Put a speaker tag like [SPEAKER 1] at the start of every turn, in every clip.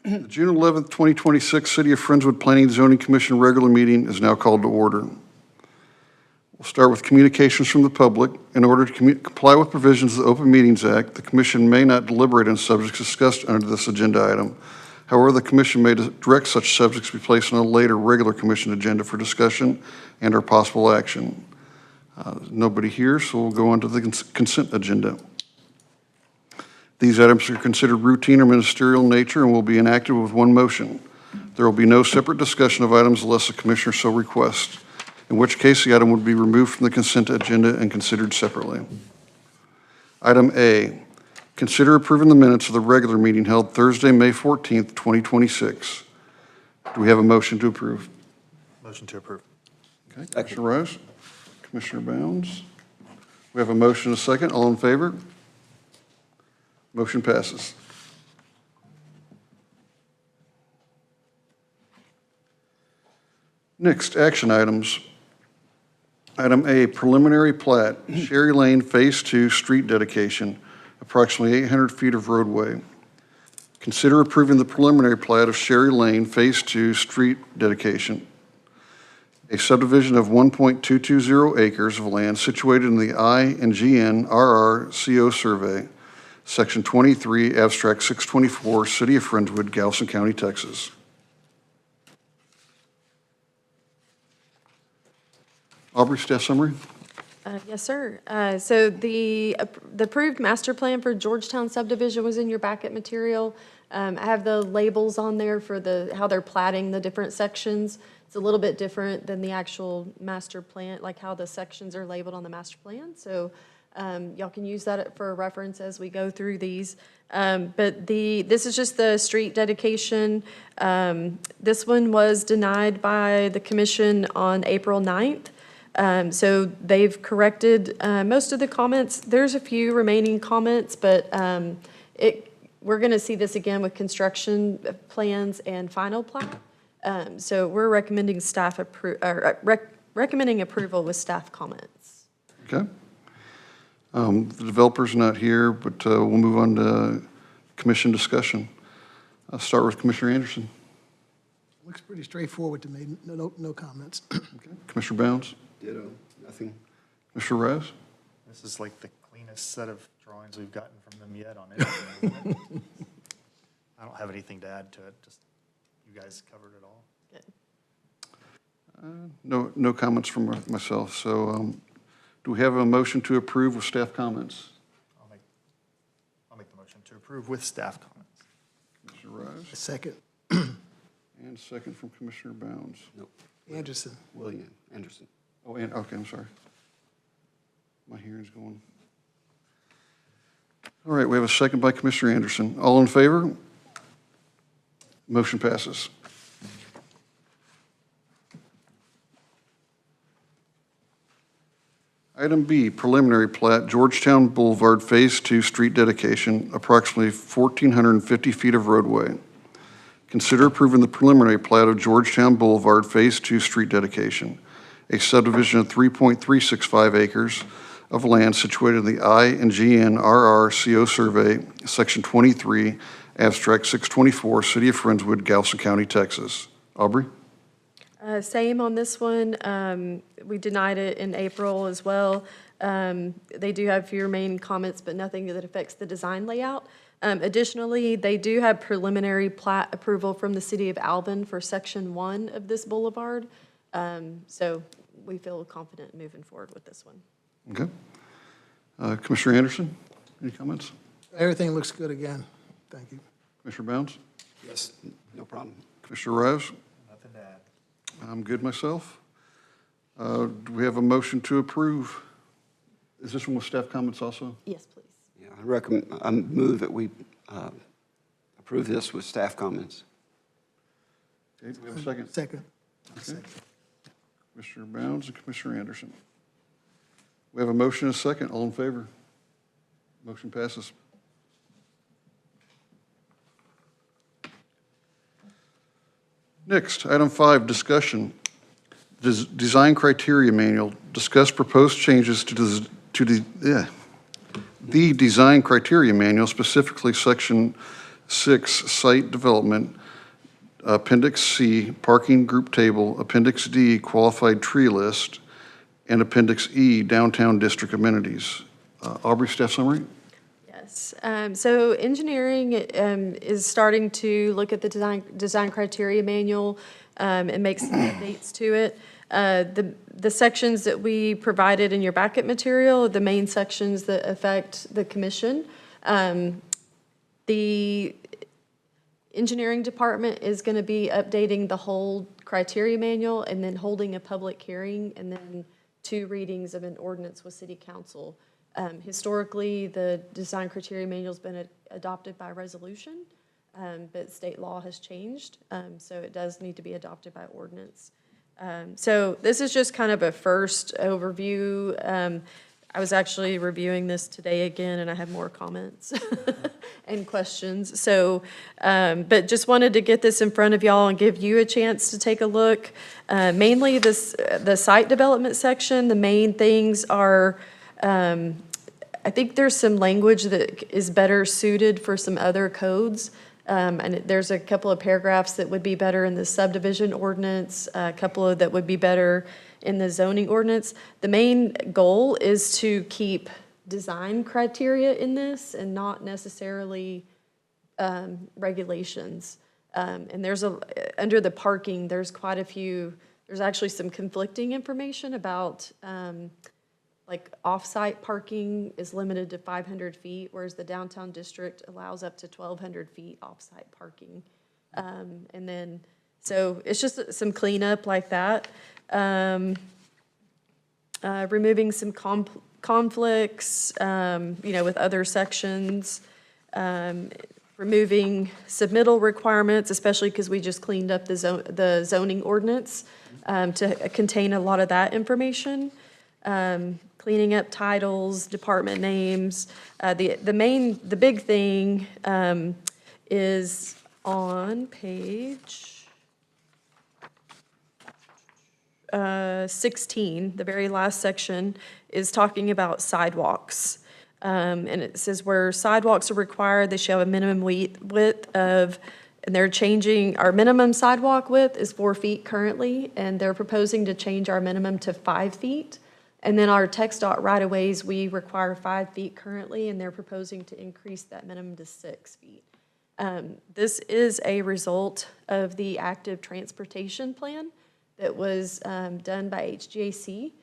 [SPEAKER 1] The June 11th, 2026 City of Friendswood Planning and Zoning Commission regular meeting is now called to order. We'll start with communications from the public. In order to comply with provisions of the Open Meetings Act, the commission may not deliberate on subjects discussed under this agenda item. However, the commission may direct such subjects to be placed on a later regular commission agenda for discussion and or possible action. Nobody here, so we'll go on to the consent agenda. These items are considered routine or ministerial in nature and will be enacted with one motion. There will be no separate discussion of items unless the commissioner so requests, in which case the item would be removed from the consent agenda and considered separately. Item A, consider approving the minutes of the regular meeting held Thursday, May 14th, 2026. Do we have a motion to approve?
[SPEAKER 2] Motion to approve.
[SPEAKER 1] Okay, Commissioner Rose, Commissioner Bounds. We have a motion and a second. All in favor? Motion passes. Next, action items. Item A, preliminary plat, Sherry Lane Phase 2 street dedication, approximately 800 feet of roadway. Consider approving the preliminary plat of Sherry Lane Phase 2 street dedication, a subdivision of 1.220 acres of land situated in the I and GN RR CO survey, Section 23, Abstract 624, City of Friendswood, Galveston County, Texas. Aubrey, staff summary?
[SPEAKER 3] Yes, sir. So the approved master plan for Georgetown subdivision was in your packet material. I have the labels on there for how they're platting the different sections. It's a little bit different than the actual master plan, like how the sections are labeled on the master plan. So y'all can use that for reference as we go through these. But this is just the street dedication. This one was denied by the commission on April 9th. So they've corrected most of the comments. There's a few remaining comments, but we're going to see this again with construction plans and final plat. So we're recommending recommending approval with staff comments.
[SPEAKER 1] Okay. The developer's not here, but we'll move on to commission discussion. I'll start with Commissioner Anderson.
[SPEAKER 4] Looks pretty straightforward to me. No comments.
[SPEAKER 1] Okay. Commissioner Bounds?
[SPEAKER 5] Ditto, nothing.
[SPEAKER 1] Commissioner Rose?
[SPEAKER 2] This is like the cleanest set of drawings we've gotten from them yet on anything, isn't it? I don't have anything to add to it, just you guys covered it all.
[SPEAKER 3] Good.
[SPEAKER 1] No comments from myself. So do we have a motion to approve with staff comments?
[SPEAKER 2] I'll make the motion to approve with staff comments.
[SPEAKER 1] Commissioner Rose?
[SPEAKER 4] Second.
[SPEAKER 1] And second from Commissioner Bounds.
[SPEAKER 5] Nope.
[SPEAKER 4] Anderson.
[SPEAKER 5] William Anderson.
[SPEAKER 1] Oh, and, okay, I'm sorry. My hearing's going. All right, we have a second by Commissioner Anderson. All in favor? Motion passes. Item B, preliminary plat, Georgetown Boulevard Phase 2 street dedication, approximately 1,450 feet of roadway. Consider approving the preliminary plat of Georgetown Boulevard Phase 2 street dedication, a subdivision of 3.365 acres of land situated in the I and GN RR CO survey, Section 23, Abstract 624, City of Friendswood, Galveston County, Texas. Aubrey?
[SPEAKER 3] Same on this one. We denied it in April as well. They do have a few remaining comments, but nothing that affects the design layout. Additionally, they do have preliminary plat approval from the City of Alvin for Section 1 of this boulevard. So we feel confident moving forward with this one.
[SPEAKER 1] Okay. Commissioner Anderson, any comments?
[SPEAKER 4] Everything looks good again. Thank you.
[SPEAKER 1] Commissioner Bounds?
[SPEAKER 5] Yes, no problem.
[SPEAKER 1] Commissioner Rose?
[SPEAKER 2] Nothing to add.
[SPEAKER 1] I'm good myself. Do we have a motion to approve? Is this one with staff comments also?
[SPEAKER 3] Yes, please.
[SPEAKER 5] Yeah, I move that we approve this with staff comments.
[SPEAKER 1] Okay, do we have a second?
[SPEAKER 4] Second.
[SPEAKER 1] Okay. Commissioner Bounds and Commissioner Anderson. We have a motion and a second. All in favor? Motion passes. Next, item 5, discussion. Design criteria manual. Discuss proposed changes to the design criteria manual, specifically section 6, site development, Appendix C, parking group table, Appendix D, qualified tree list, and Appendix E, downtown district amenities. Aubrey, staff summary?
[SPEAKER 3] Yes, so engineering is starting to look at the design criteria manual and make some updates to it. The sections that we provided in your backup material are the main sections that affect the commission. The engineering department is going to be updating the whole criteria manual and then holding a public hearing and then 2 readings of an ordinance with city council. Historically, the design criteria manual's been adopted by resolution, but state law has changed, so it does need to be adopted by ordinance. So this is just kind of a first overview. I was actually reviewing this today again, and I have more comments and questions. So, but just wanted to get this in front of y'all and give you a chance to take a look. Mainly the site development section, the main things are, I think there's some language that is better suited for some other codes. And there's a couple of paragraphs that would be better in the subdivision ordinance, a couple of that would be better in the zoning ordinance. The main goal is to keep design criteria in this and not necessarily regulations. And there's under the parking, there's quite a few, there's actually some conflicting information about like off-site parking is limited to 500 feet, whereas the downtown district allows up to 1,200 feet off-site parking. And then, so it's just some cleanup like that. Removing some conflicts, with other sections. Removing submittal requirements, especially because we just cleaned up the zoning ordinance to contain a lot of that information. Cleaning up titles, department names. The big thing is on page 16, the very last section is talking about sidewalks. And it says where sidewalks are required, they shall have a minimum width of, and they're changing, our minimum sidewalk width is 4 feet currently, and they're proposing to change our minimum to 5 feet. And then our text dot right-of-ways, we require 5 feet currently, and they're proposing to increase that minimum to 6 feet. This is a result of the active transportation plan that was done by HGAC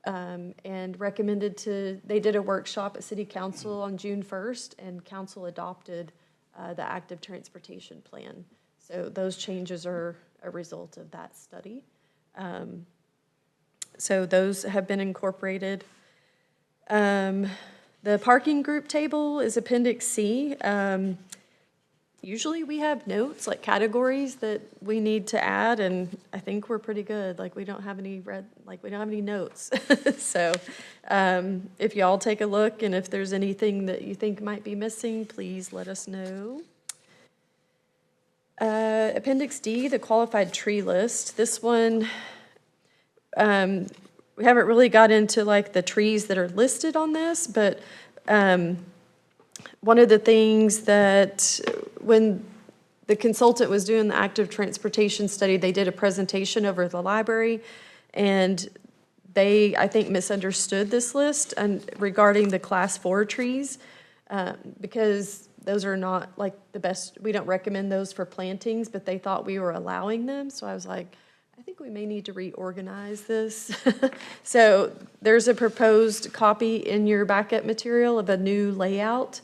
[SPEAKER 3] and recommended they did a workshop at City Council on June 1st, and Council adopted the active transportation plan. So those changes are a result of that study. So those have been incorporated. The parking group table is Appendix C. Usually we have notes, like categories that we need to add, and I think we're pretty good. Like we don't have any notes. So if y'all take a look, and if there's anything that you think might be missing, please let us know. Appendix D, the qualified tree list. This one, we haven't really got into like the trees that are listed on this, but one of the things that when the consultant was doing the active transportation study, they did a presentation over at the library, and they, I think, misunderstood this list and regarding the class 4 trees, because those are not like the best, we don't recommend those for plantings, but they thought we were allowing them. So I was like, I think we may need to reorganize this. So there's a proposed copy in your backup material of a new layout.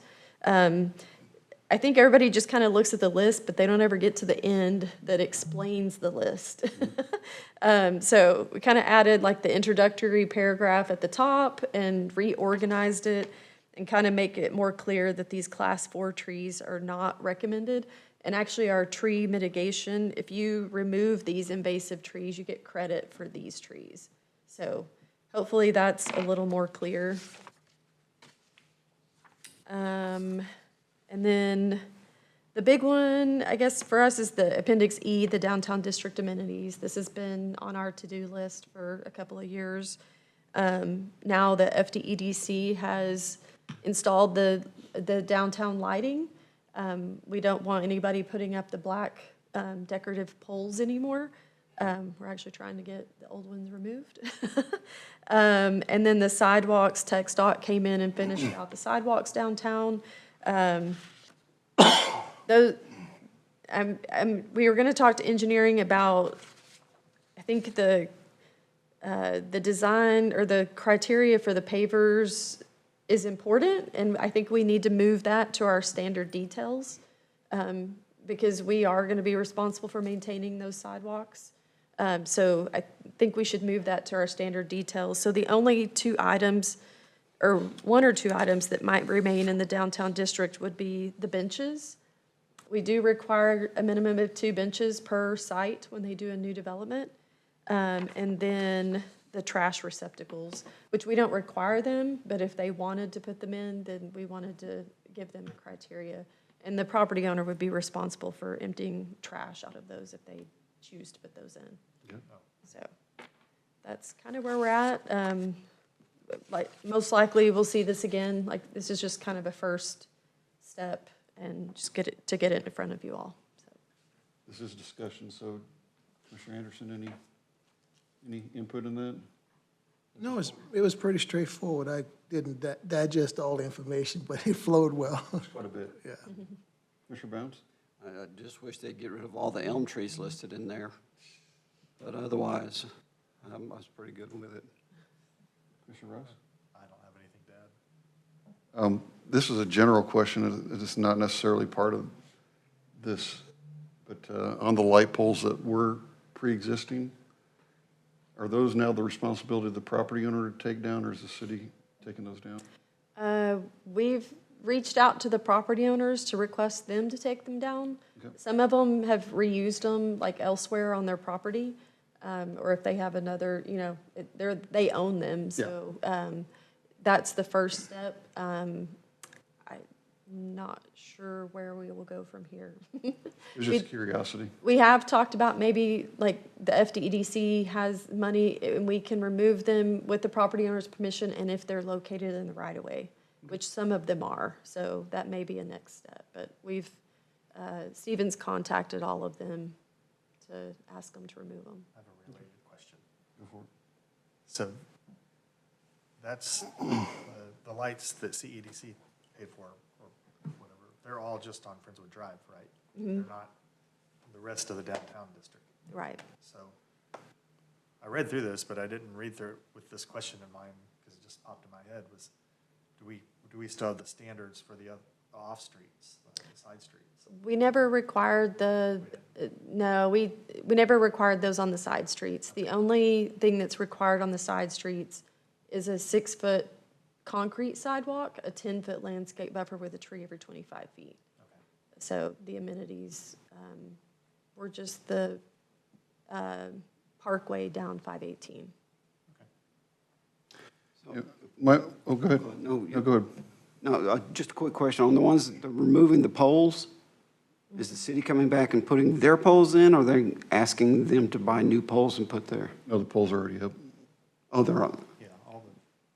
[SPEAKER 3] I think everybody just kind of looks at the list, but they don't ever get to the end that explains the list. So we kind of added like the introductory paragraph at the top and reorganized it and kind of make it more clear that these class 4 trees are not recommended. And actually our tree mitigation, if you remove these invasive trees, you get credit for these trees. So hopefully that's a little more clear. And then the big one, I guess, for us is the Appendix E, the downtown district amenities. This has been on our to-do list for a couple of years. Now the FDEDC has installed the downtown lighting. We don't want anybody putting up the black decorative poles anymore. We're actually trying to get the old ones removed. And then the sidewalks, TxDOT came in and finished out the sidewalks downtown. Those, we were gonna talk to engineering about, I think the design or the criteria for the pavers is important, and I think we need to move that to our standard details, because we are gonna be responsible for maintaining those sidewalks. So I think we should move that to our standard details. So the only two items, or one or two items that might remain in the downtown district would be the benches. We do require a minimum of 2 benches per site when they do a new development. And then the trash receptacles, which we don't require them, but if they wanted to put them in, then we wanted to give them a criteria. And the property owner would be responsible for emptying trash out of those if they choose to put those in.
[SPEAKER 1] Okay.
[SPEAKER 3] So that's kind of where we're at. Like, most likely we'll see this again. Like, this is just kind of a first step and just get it in front of you all. So.
[SPEAKER 1] This is discussion, so Commissioner Anderson, any input in that?
[SPEAKER 4] No, it was pretty straightforward. I didn't digest all the information, but it flowed well.
[SPEAKER 1] Quite a bit.
[SPEAKER 4] Yeah.
[SPEAKER 1] Commissioner Bounds?
[SPEAKER 5] I just wish they'd get rid of all the elm trees listed in there. But otherwise, I was pretty good with it.
[SPEAKER 1] Commissioner Ross?
[SPEAKER 2] I don't have anything to add.
[SPEAKER 1] This is a general question. It's not necessarily part of this, but on the light poles that were pre-existing, are those now the responsibility of the property owner to take down, or is the city taking those down?
[SPEAKER 3] We've reached out to the property owners to request them to take them down.
[SPEAKER 1] Okay.
[SPEAKER 3] Some of them have reused them like elsewhere on their property, or if they have another, they own them, so that's the first step. I'm not sure where we will go from here.
[SPEAKER 1] It was just curiosity.
[SPEAKER 3] We have talked about maybe, like, the FDEDC has money, and we can remove them with the property owner's permission, and if they're located in the right-of-way, which some of them are, so that may be a next step. But we've, Stephen's contacted all of them to ask them to remove them.
[SPEAKER 2] I have a related question.
[SPEAKER 1] Go for it.
[SPEAKER 2] So that's the lights that CEDC paid for, or whatever, they're all just on Friendswood Drive, right? They're not the rest of the downtown district.
[SPEAKER 3] Right.
[SPEAKER 2] So I read through this, but I didn't read through it with this question in mind, because it just popped in my head, was do we still have the standards for the off streets, the side streets?
[SPEAKER 3] We never required no, we never required those on the side streets. The only thing that's required on the side streets is a 6-foot concrete sidewalk, a 10-foot landscape buffer with a tree every 25 feet.
[SPEAKER 2] Okay.
[SPEAKER 3] So the amenities were just the parkway down 518.
[SPEAKER 1] Yeah, go ahead.
[SPEAKER 5] No,
[SPEAKER 1] Go ahead.
[SPEAKER 5] No, just a quick question. On the ones that are removing the poles, is the city coming back and putting their poles in, or are they asking them to buy new poles and put there?
[SPEAKER 1] No, the poles are already up.
[SPEAKER 5] Oh, they're on.
[SPEAKER 2] Yeah, all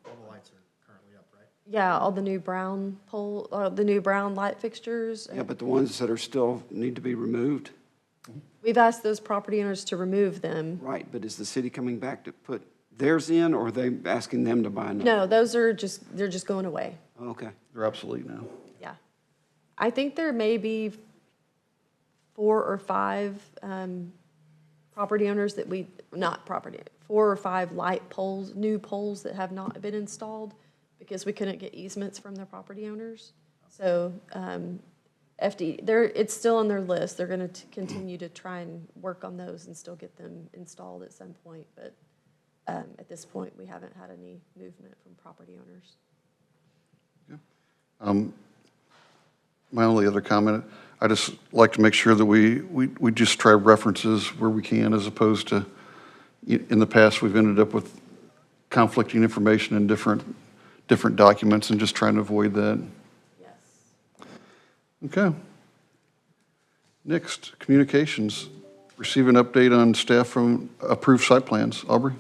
[SPEAKER 2] the lights are currently up, right?
[SPEAKER 3] Yeah, all the new brown the new brown light fixtures.
[SPEAKER 5] Yeah, but the ones that are still need to be removed?
[SPEAKER 3] We've asked those property owners to remove them.
[SPEAKER 5] Right, but is the city coming back to put theirs in, or are they asking them to buy another?
[SPEAKER 3] No, they're just going away.
[SPEAKER 5] Okay.
[SPEAKER 1] They're obsolete now.
[SPEAKER 3] Yeah. I think there may be 4 or 5 property owners that 4 or 5 light poles, new poles that have not been installed because we couldn't get easements from the property owners. So it's still on their list. They're going to continue to try and work on those and still get them installed at some point. But at this point, we haven't had any movement from property owners.
[SPEAKER 1] My only other comment, I just like to make sure that we just try references where we can, as opposed to, in the past, we've ended up with conflicting information in different documents, and just trying to avoid that.
[SPEAKER 3] Yes.
[SPEAKER 1] Okay. Next, communications. Receive an update on staff from approved site plans. Aubrey?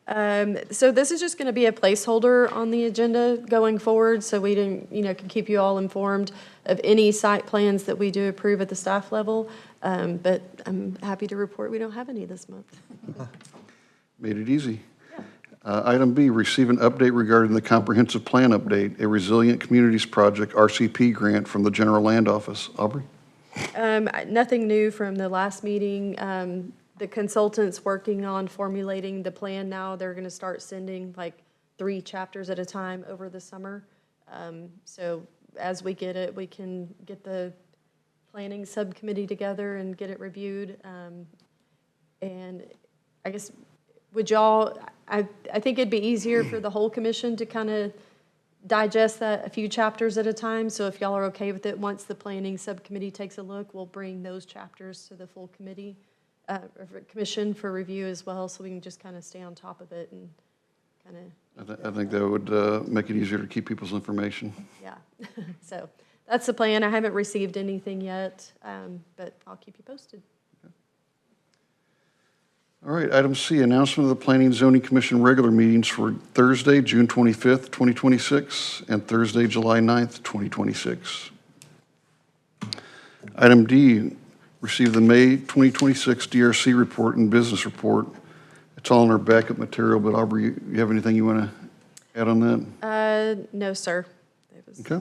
[SPEAKER 3] So this is just going to be a placeholder on the agenda going forward, so we didn't, can keep you all informed of any site plans that we do approve at the staff level. But I'm happy to report we don't have any this month.
[SPEAKER 1] Made it easy. Item B, receive an update regarding the comprehensive plan update, a Resilient Communities Project RCP grant from the General Land Office. Aubrey?
[SPEAKER 3] Nothing new from the last meeting. The consultant's working on formulating the plan now. They're going to start sending like 3 chapters at a time over the summer. So as we get it, we can get the planning subcommittee together and get it reviewed. And I guess, would y'all, I think it'd be easier for the whole commission to kind of digest that a few chapters at a time. So if y'all are okay with it, once the planning subcommittee takes a look, we'll bring those chapters to the full committee, commission for review as well, so we can just kind of stay on top of it and kind of.
[SPEAKER 1] I think that would make it easier to keep people's information.
[SPEAKER 3] Yeah, so that's the plan. I haven't received anything yet, but I'll keep you posted.
[SPEAKER 1] All right, item C, announcement of the Planning and Zoning Commission regular meetings for Thursday, June 25th, 2026, and Thursday, July 9th, 2026. Item D, receive the May 2026 DRC report and business report. It's all in our backup material, but Aubrey, you have anything you want to add on that?
[SPEAKER 3] No, sir.
[SPEAKER 1] Okay.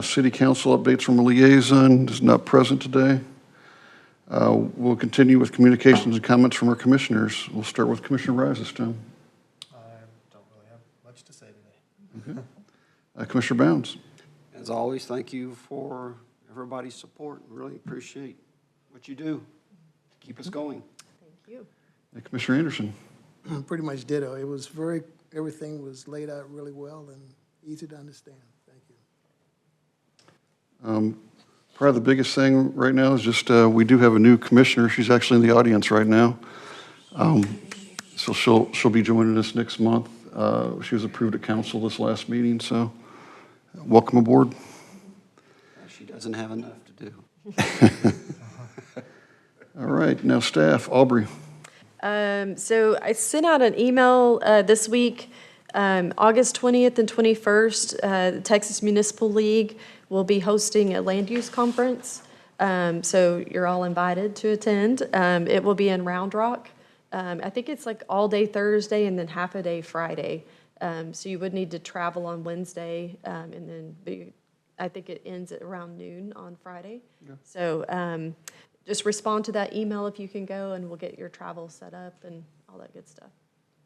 [SPEAKER 1] City council updates from a liaison is not present today. We'll continue with communications and comments from our commissioners. We'll start with Commissioner Rise this time.
[SPEAKER 2] I don't really have much to say today.
[SPEAKER 1] Okay. Commissioner Bounds.
[SPEAKER 5] As always, thank you for everybody's support. Really appreciate what you do. Keep us going.
[SPEAKER 3] Thank you.
[SPEAKER 1] Commissioner Anderson.
[SPEAKER 4] Pretty much ditto. It was everything was laid out really well and easy to understand. Thank you.
[SPEAKER 1] Probably the biggest thing right now is just we do have a new commissioner. She's actually in the audience right now. So she'll be joining us next month. She was approved at council this last meeting, so welcome aboard.
[SPEAKER 5] She doesn't have enough to do.
[SPEAKER 1] All right, now staff, Aubrey.
[SPEAKER 3] So I sent out an email this week, August 20th and 21st, the Texas Municipal League will be hosting a land use conference. So you're all invited to attend. It will be in Round Rock. I think it's like all day Thursday and then half a day Friday. So you would need to travel on Wednesday, and then I think it ends at around noon on Friday. Yeah. So just respond to that email if you can go, and we'll get your travel set up and all that good stuff.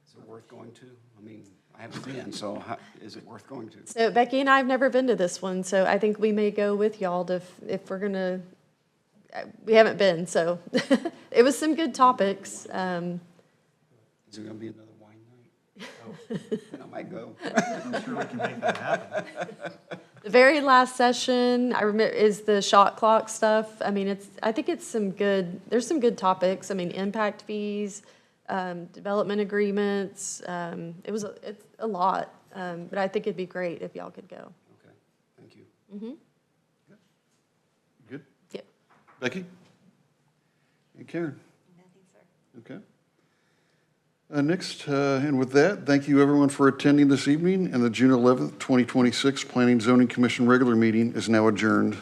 [SPEAKER 5] Is it worth going to? I mean, I haven't been, so is it worth going to?
[SPEAKER 3] So Becky and I have never been to this one, so I think we may go with y'all if we're gonna. We haven't been, so it was some good topics.
[SPEAKER 5] Is there gonna be another wine night? I might go.
[SPEAKER 2] I'm sure we can make that happen.
[SPEAKER 3] The very last session, I remember, is the shot clock stuff. I mean, I think it's there's some good topics. I mean, impact fees, development agreements. It's a lot, but I think it'd be great if y'all could go.
[SPEAKER 5] Okay, thank you.
[SPEAKER 3] Mm-hmm.
[SPEAKER 1] Good?
[SPEAKER 3] Yep.
[SPEAKER 1] Becky? And Karen?
[SPEAKER 3] Nothing, sir.
[SPEAKER 1] Okay. Next, and with that, thank you everyone for attending this evening, and the June 11th, 2026 Planning and Zoning Commission regular meeting is now adjourned.